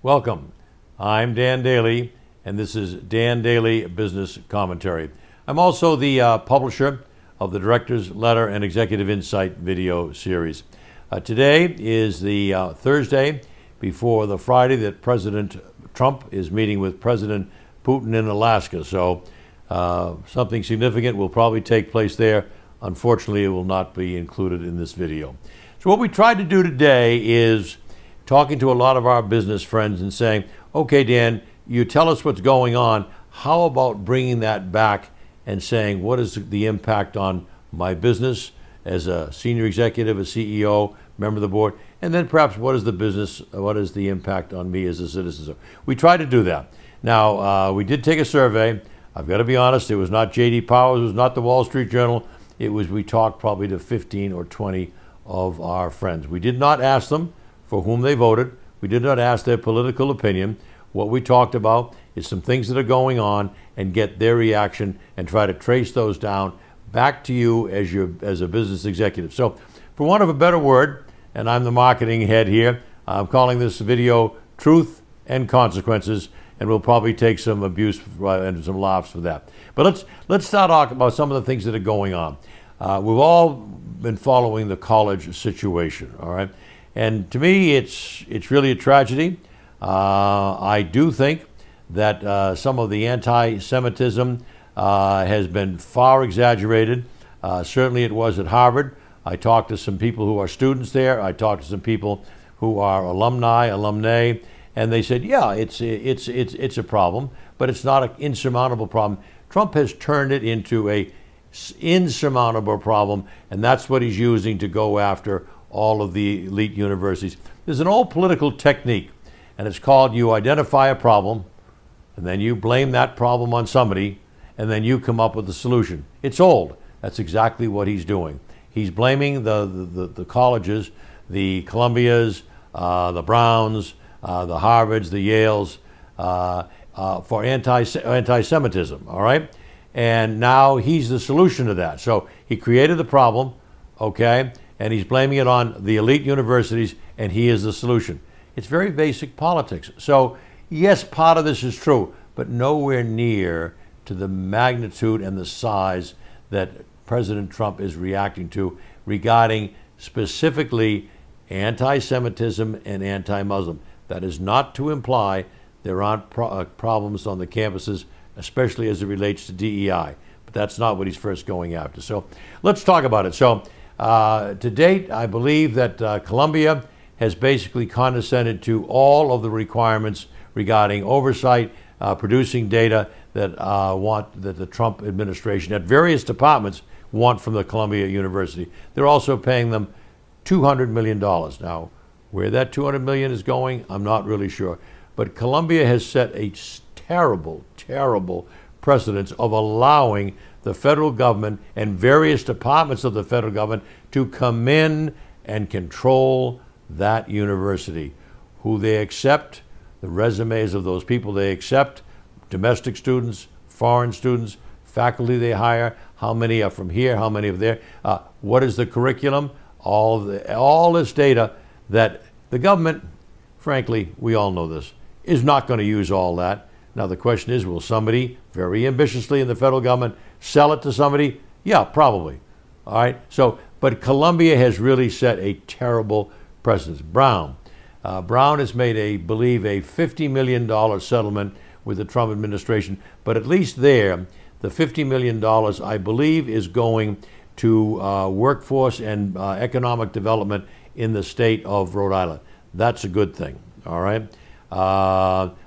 Welcome. I'm Dan Daly, and this is Dan Daly Business Commentary. I'm also the publisher of the Director's Letter and Executive Insight video series. Today is the Thursday before the Friday that President Trump is meeting with President Putin in Alaska. So something significant will probably take place there. Unfortunately, it will not be included in this video. So what we tried to do today is talking to a lot of our business friends and saying, okay, Dan, you tell us what's going on. How about bringing that back and saying, what is the impact on my business as a senior executive, a CEO, member of the board, and then perhaps what is the impact on me as a citizen? So we tried to do that. Now, we did take a survey. I've got to be honest, it was not J.D. Powers, it was not the Wall Street Journal. We talked probably to 15 or 20 of our friends. We did not ask them for whom they voted. We did not ask their political opinion. What we talked about is some things that are going on and get their reaction and try to trace those down back to you as a business executive. So for want of a better word, and I'm the marketing head here, I'm calling this video Truth and Consequences, and we'll probably take some abuse and some laughs for that. But let's start talking about some of the things that are going on. We've all been following the college situation, all right? And to me, it's really a tragedy. I do think that some of the anti-Semitism has been far exaggerated. Certainly it was at Harvard. I talked to some people who are students there. I talked to some people who are alumni, and they said, yeah, it's a problem, but it's not an insurmountable problem. Trump has turned it into a insurmountable problem, and that's what he's using to go after all of the elite universities. There's an old political technique, and it's called you identify a problem, and then you blame that problem on somebody, and then you come up with a solution. It's old. That's exactly what he's doing. He's blaming the colleges, the Columbias, the Browns, the Harvards, the Yales, for anti-Semitism, all right? And now he's the solution to that. So he created the problem, okay? And he's blaming it on the elite universities, and he is the solution. It's very basic politics. So yes, part of this is true, but nowhere near to the magnitude and the size that President Trump is reacting to regarding specifically anti-Semitism and anti-Muslim. That is not to imply there aren't problems on the campuses, especially as it relates to DEI. But that's not what he's first going after. So let's talk about it. So to date, I believe that Columbia has basically condescended to all of the requirements regarding oversight, producing data that that the Trump administration at various departments want from the Columbia University. They're also paying them $200 million. Now, where that $200 million is going, I'm not really sure. But Columbia has set a terrible, terrible precedence of allowing the federal government and various departments of the federal government to come in and control that university. Who they accept, the resumes of those people they accept, domestic students, foreign students, faculty they hire, how many are from here, how many are there, what is the curriculum, all this data that the government, frankly, we all know this, is not going to use all that. Now the question is, will somebody very ambitiously in the federal government sell it to somebody? Yeah, probably. All right. So, but Columbia has really set a terrible precedent. Brown has made, I believe, a $50 million settlement with the Trump administration, but at least there, the $50 million, I believe, is going to workforce and economic development in the state of Rhode Island. That's a good thing. All right.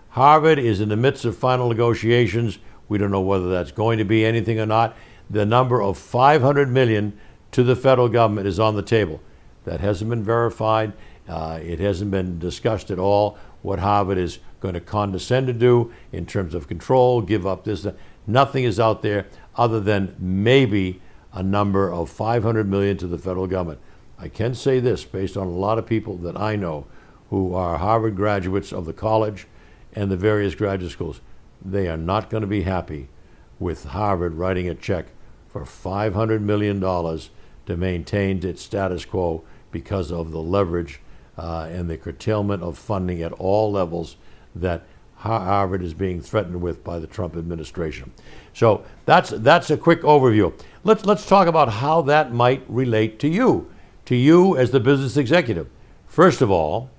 Harvard is in the midst of final negotiations. We don't know whether that's going to be anything or not. The number of $500 million to the federal government is on the table. That hasn't been verified. It hasn't been discussed at all what Harvard is going to condescend to do in terms of control, give up this. Nothing is out there other than maybe a number of $500 million to the federal government. I can say this based on a lot of people that I know who are Harvard graduates of the college and the various graduate schools. They are not going to be happy with Harvard writing a check for $500 million to maintain its status quo because of the leverage and the curtailment of funding at all levels that Harvard is being threatened with by the Trump administration. So that's a quick overview. Let's talk about how that might relate to you as the business executive. First of all,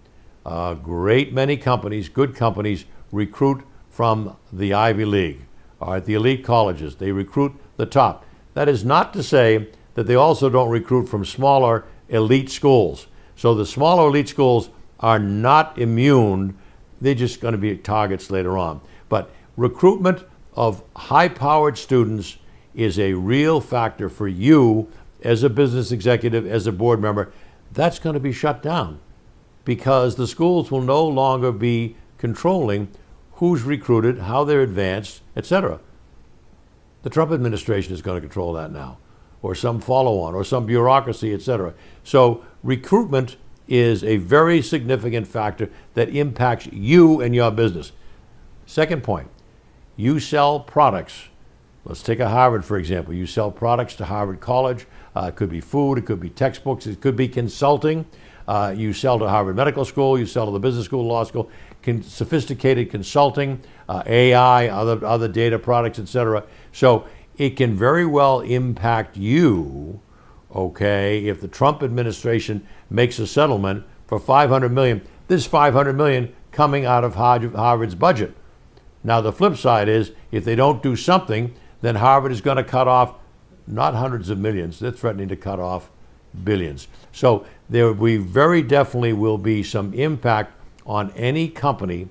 a great many companies, good companies, recruit from the Ivy League, all right, the elite colleges. They recruit the top. That is not to say that they also don't recruit from smaller elite schools. So the smaller elite schools are not immune. They're just going to be targets later on. But recruitment of high-powered students is a real factor for you as a business executive, as a board member. That's going to be shut down because the schools will no longer be controlling who's recruited, how they're advanced, etc. The Trump administration is going to control that now, or some follow-on, or some bureaucracy, etc. So recruitment is a very significant factor that impacts you and your business. Second point, you sell products. Let's take a Harvard, for example. You sell products to Harvard College. It could be food, it could be textbooks, it could be consulting. You sell to Harvard Medical School, you sell to the business school, law school, sophisticated consulting, AI, other data products, etc. So it can very well impact you, okay, if the Trump administration makes a settlement for $500 million. This $500 million coming out of Harvard's budget. Now the flip side is, if they don't do something, then Harvard is going to cut off not hundreds of millions, they're threatening to cut off billions. So there very definitely will be some impact on any company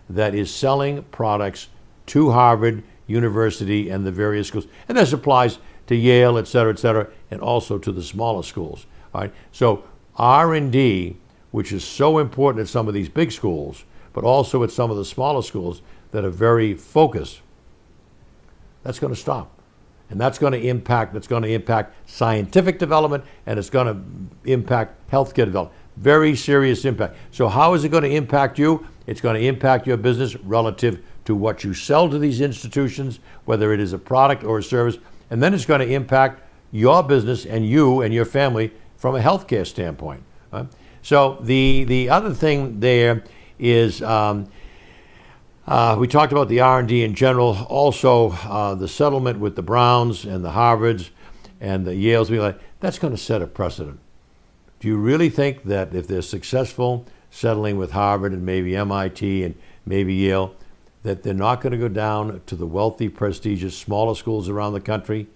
that is selling products to Harvard University and the various schools. And this applies to Yale, et cetera, and also to the smaller schools. All right. So R&D, which is so important at some of these big schools, but also at some of the smaller schools that are very focused, that's going to stop. And that's going to impact scientific development, and it's going to impact healthcare development. Very serious impact. So how is it going to impact you? It's going to impact your business relative to what you sell to these institutions, whether it is a product or a service. And then it's going to impact your business and you and your family from a healthcare standpoint. Right? So the other thing there is, we talked about the R&D in general. Also, the settlement with the Browns and the Harvards and the Yales, that's going to set a precedent. Do you really think that if they're successful settling with Harvard and maybe MIT and maybe Yale, that they're not going to go down to the wealthy, prestigious, smaller schools around the country?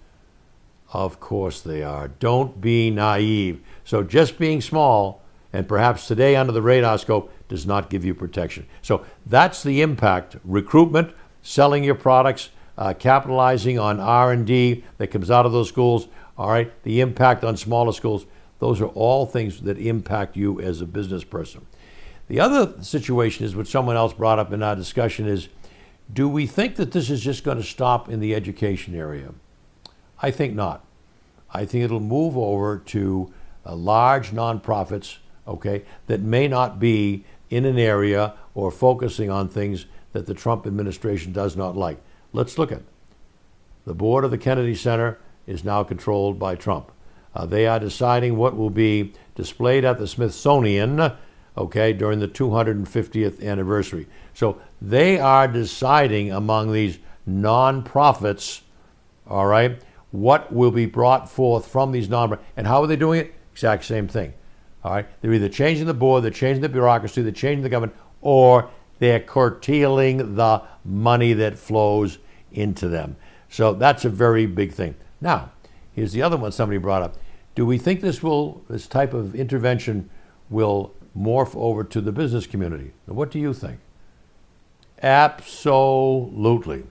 Of course they are. Don't be naive. So just being small and perhaps today under the radar scope does not give you protection. So that's the impact. Recruitment, selling your products, capitalizing on R&D that comes out of those schools, all right, the impact on smaller schools. Those are all things that impact you as a business person. The other situation is what someone else brought up in our discussion is, do we think that this is just going to stop in the education area? I think not. I think it'll move over to large nonprofits, okay, that may not be in an area or focusing on things that the Trump administration does not like. Let's look at the board of the Kennedy Center is now controlled by Trump. They are deciding what will be displayed at the Smithsonian, okay, during the 250th anniversary. So they are deciding among these nonprofits, all right, what will be brought forth from these nonprofits. And how are they doing it? Exact same thing. All right, they're either changing the board, they're changing the bureaucracy, they're changing the government, or they're curtailing the money that flows into them. So that's a very big thing. Now, here's the other one somebody brought up. Do we think this type of intervention will morph over to the business community? Now, what do you think? Absolutely.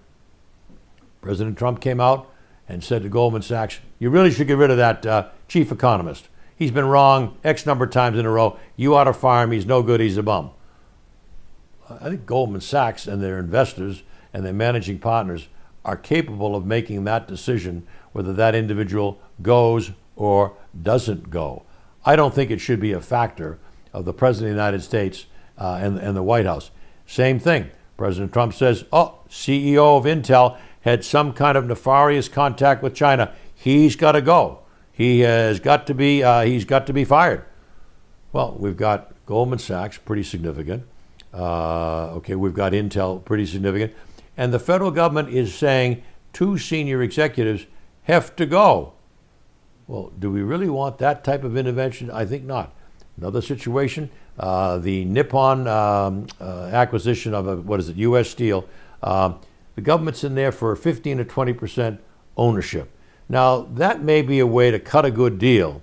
President Trump came out and said to Goldman Sachs, you really should get rid of that chief economist. He's been wrong X number of times in a row. You ought to fire him. He's no good. He's a bum. I think Goldman Sachs and their investors and their managing partners are capable of making that decision, whether that individual goes or doesn't go. I don't think it should be a factor of the President of the United States and the White House. Same thing. President Trump says, CEO of Intel had some kind of nefarious contact with China. He's got to go. He's got to be fired. Well, we've got Goldman Sachs, pretty significant. Okay, we've got Intel, pretty significant. And the federal government is saying 2 senior executives have to go. Well, do we really want that type of intervention? I think not. Another situation, the Nippon acquisition of, U.S. Steel. The government's in there for 15 to 20% ownership. Now, that may be a way to cut a good deal,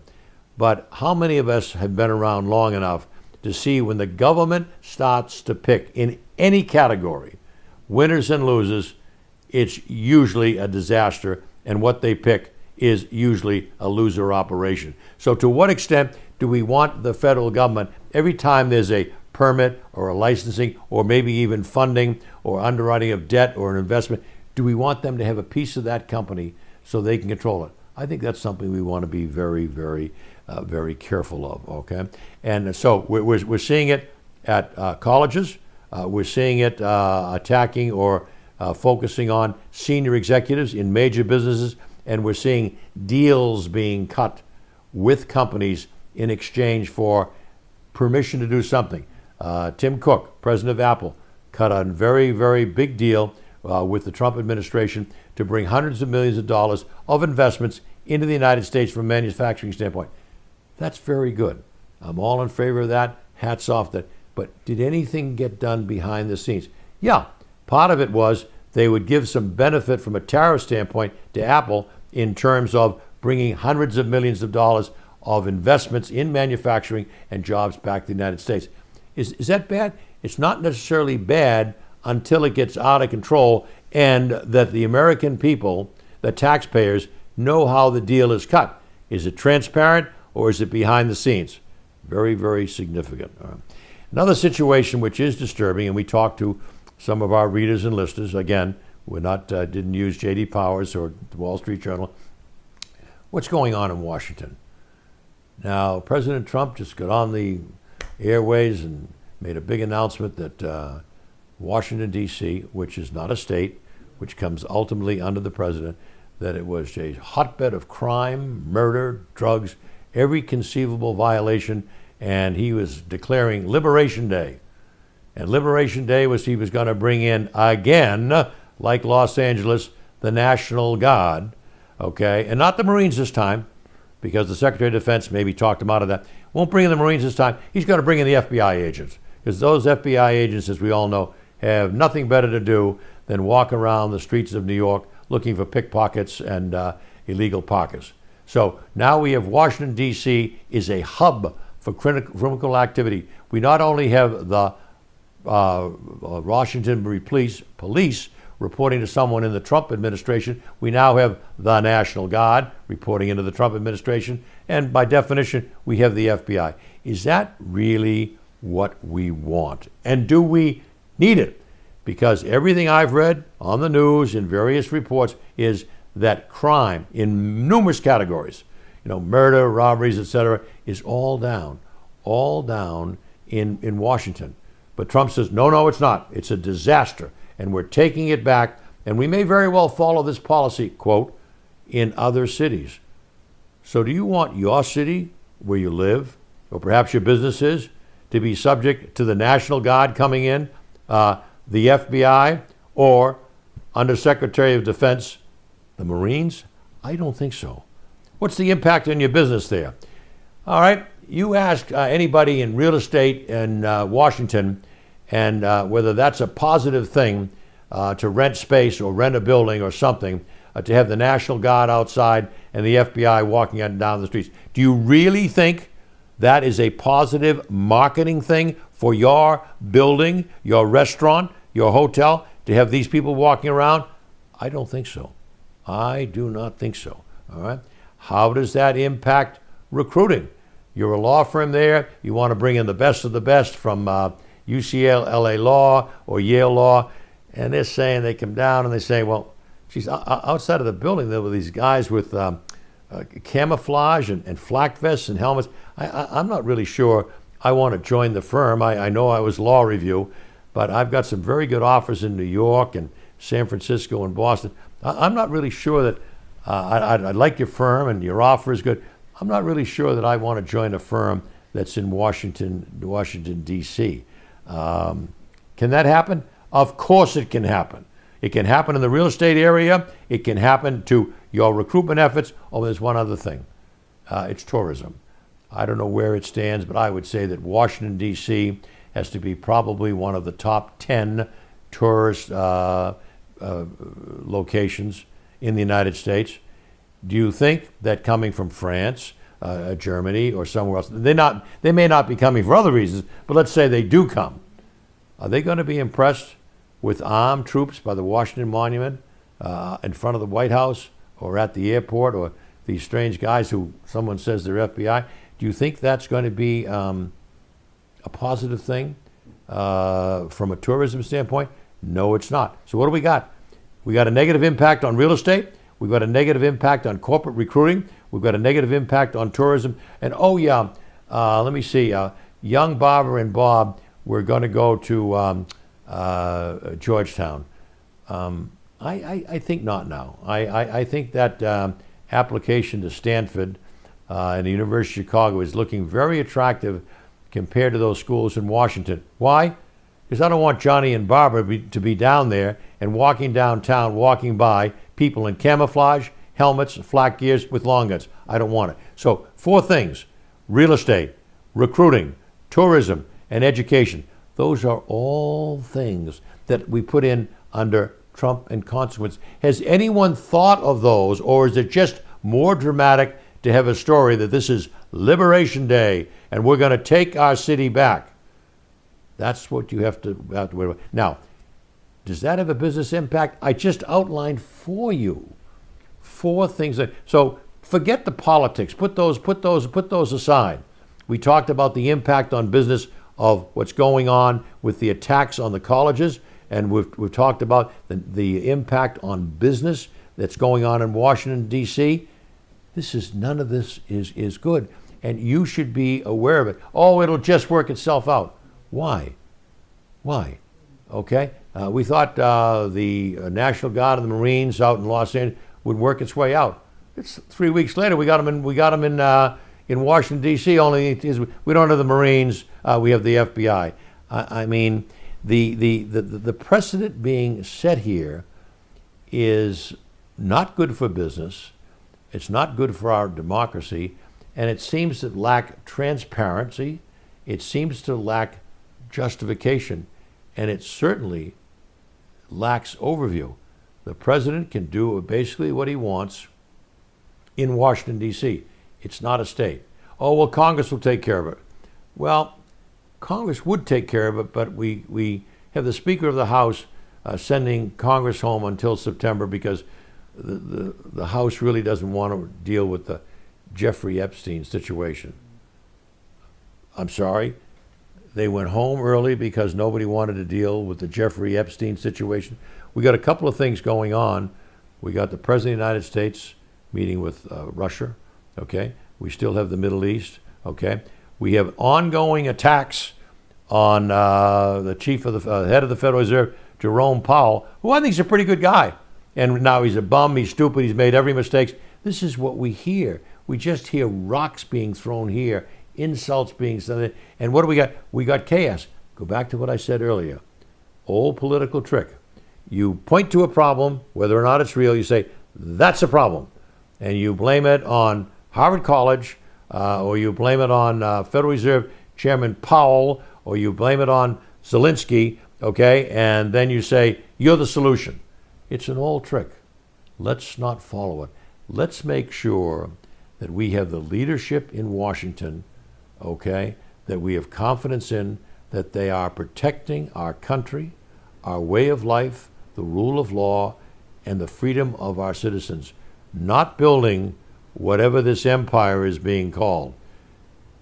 but how many of us have been around long enough to see when the government starts to pick in any category, winners and losers, it's usually a disaster, and what they pick is usually a loser operation. So to what extent do we want the federal government, every time there's a permit or a licensing or maybe even funding or underwriting of debt or an investment, do we want them to have a piece of that company so they can control it? I think that's something we want to be very, very, very careful of, okay? And so we're seeing it at colleges. We're seeing it attacking or focusing on senior executives in major businesses, and we're seeing deals being cut with companies in exchange for permission to do something. Tim Cook, president of Apple, cut a very, very big deal with the Trump administration to bring hundreds of millions of dollars of investments into the United States from a manufacturing standpoint. That's very good. I'm all in favor of that. Hats off that. But did anything get done behind the scenes? Yeah, part of it was they would give some benefit from a tariff standpoint to Apple in terms of bringing hundreds of millions of dollars of investments in manufacturing and jobs back to the United States. Is that bad? It's not necessarily bad until it gets out of control and that the American people, the taxpayers, know how the deal is cut. Is it transparent or is it behind the scenes? Very, very significant. Another situation which is disturbing, and we talked to some of our readers and listeners, again, we're not didn't use J.D. Powers or the Wall Street Journal. What's going on in Washington? Now, President Trump just got on the airways and made a big announcement that Washington, D.C., which is not a state, which comes ultimately under the president, that it was a hotbed of crime, murder, drugs, every conceivable violation, and he was declaring Liberation Day. And Liberation Day was he was going to bring in again, like Los Angeles, the National Guard, okay, and not the Marines this time, because the Secretary of Defense maybe talked him out of that. Won't bring in the Marines this time. He's going to bring in the FBI agents, because those FBI agents, as we all know, have nothing better to do than walk around the streets of New York looking for pickpockets and illegal pockets. So now we have Washington, D.C. is a hub for criminal activity. We not only have the Washington police reporting to someone in the Trump administration, we now have the National Guard reporting into the Trump administration, and by definition, we have the FBI. Is that really what we want? And do we need it? Because everything I've read on the news in various reports is that crime in numerous categories, murder, robberies, etc., is all down in Washington. But Trump says, no, it's not. It's a disaster, and we're taking it back, and we may very well follow this policy, quote, in other cities. So do you want your city, where you live, or perhaps your business is, to be subject to the National Guard coming in, the FBI, or Under Secretary of Defense, the Marines? I don't think so. What's the impact on your business there? All right, you ask anybody in real estate in Washington and whether that's a positive thing to rent space or rent a building or something, to have the National Guard outside and the FBI walking up and down the streets. Do you really think that is a positive marketing thing for your building, your restaurant, your hotel, to have these people walking around? I don't think so. I do not think so. All right. How does that impact recruiting? You're a law firm there. You want to bring in the best of the best from UCLA Law or Yale Law, and they're saying, they come down and they say, well, geez, outside of the building there were these guys with camouflage and flak vests and helmets. I'm not really sure I want to join the firm. I know I was law review, but I've got some very good offers in New York and San Francisco and Boston. I'm not really sure that I like your firm and your offer is good. I'm not really sure that I want to join a firm that's in Washington, D.C. Can that happen? Of course it can happen. It can happen in the real estate area. It can happen to your recruitment efforts. Oh, there's one other thing. It's tourism. I don't know where it stands, but I would say that Washington, D.C. has to be probably one of the top 10 tourist locations in the United States. Do you think that coming from France, Germany, or somewhere else, they may not be coming for other reasons, but let's say they do come. Are they going to be impressed with armed troops by the Washington Monument in front of the White House or at the airport, or these strange guys who someone says they're FBI? Do you think that's going to be a positive thing from a tourism standpoint? No, it's not. So what do we got? We got a negative impact on real estate. We've got a negative impact on corporate recruiting. We've got a negative impact on tourism. And let me see. Young Barbara and Bob, we're going to go to Georgetown. I think not now. I think that application to Stanford and the University of Chicago is looking very attractive compared to those schools in Washington. Why? Because I don't want Johnny and Barbara to be down there and walking downtown, walking by people in camouflage, helmets, flak gears with long guns. I don't want it. So 4 things: real estate, recruiting, tourism, and education. Those are all things that we put in under Trump and consequence. Has anyone thought of those, or is it just more dramatic to have a story that this is Liberation Day and we're going to take our city back? That's what you have to worry about. Now, does that have a business impact? I just outlined for you 4 things. So forget the politics. Put those aside. We talked about the impact on business of what's going on with the attacks on the colleges, and we've talked about the impact on business that's going on in Washington, D.C. None of this is good, and you should be aware of it. Oh, it'll just work itself out. Why? Okay. We thought the National Guard and the Marines out in Los Angeles would work its way out. It's 3 weeks later. We got them in Washington, D.C. Only we don't have the Marines. We have the FBI. I mean, the precedent being set here is not good for business. It's not good for our democracy, and it seems to lack transparency. It seems to lack justification, and it certainly lacks overview. The president can do basically what he wants in Washington, D.C. It's not a state. Oh, well, Congress will take care of it. Well, Congress would take care of it, but we have the Speaker of the House sending Congress home until September because the House really doesn't want to deal with the Jeffrey Epstein situation. I'm sorry. They went home early because nobody wanted to deal with the Jeffrey Epstein situation. We got a couple of things going on. We got the President of the United States meeting with Russia. Okay. We still have the Middle East. Okay. We have ongoing attacks on the chief of the head of the Federal Reserve, Jerome Powell, who I think is a pretty good guy. And now he's a bum. He's stupid. He's made every mistake. This is what we hear. We just hear rocks being thrown here, insults being said. And what do we got? We got chaos. Go back to what I said earlier. Old political trick. You point to a problem, whether or not it's real, you say, that's a problem. And you blame it on Harvard College, or you blame it on Federal Reserve Chairman Powell, or you blame it on Zelensky, okay? And then you say, you're the solution. It's an old trick. Let's not follow it. Let's make sure that we have the leadership in Washington, okay, that we have confidence in, that they are protecting our country, our way of life, the rule of law, and the freedom of our citizens, not building whatever this empire is being called.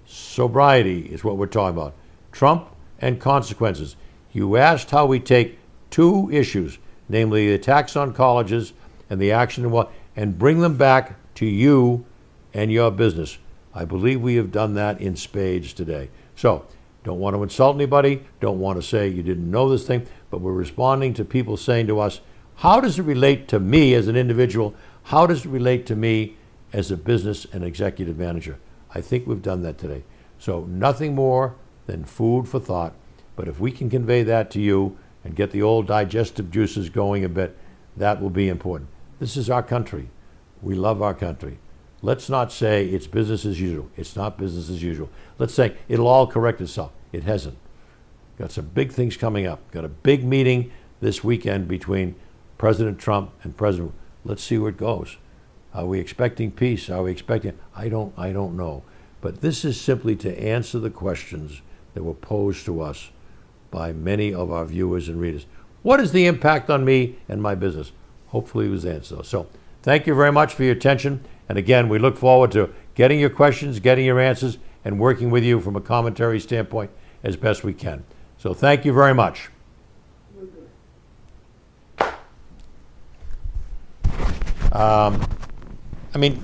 Sobriety is what we're talking about. Trump and consequences. You asked how we take 2 issues, namely the attacks on colleges and the action and bring them back to you and your business. I believe we have done that in spades today. So, don't want to insult anybody, don't want to say you didn't know this thing, but we're responding to people saying to us, how does it relate to me as an individual? How does it relate to me as a business and executive manager? I think we've done that today. So nothing more than food for thought. But if we can convey that to you and get the old digestive juices going a bit, that will be important. This is our country. We love our country. Let's not say it's business as usual. It's not business as usual. Let's say it'll all correct itself. It hasn't. Got some big things coming up. Got a big meeting this weekend between President Trump and President. Let's see where it goes. Are we expecting peace? Are we expecting? I don't know. But this is simply to answer the questions that were posed to us by many of our viewers and readers. What is the impact on me and my business? Hopefully it was answered. So thank you very much for your attention. And again, we look forward to getting your questions, getting your answers, and working with you from a commentary standpoint as best we can. So thank you very much. I mean,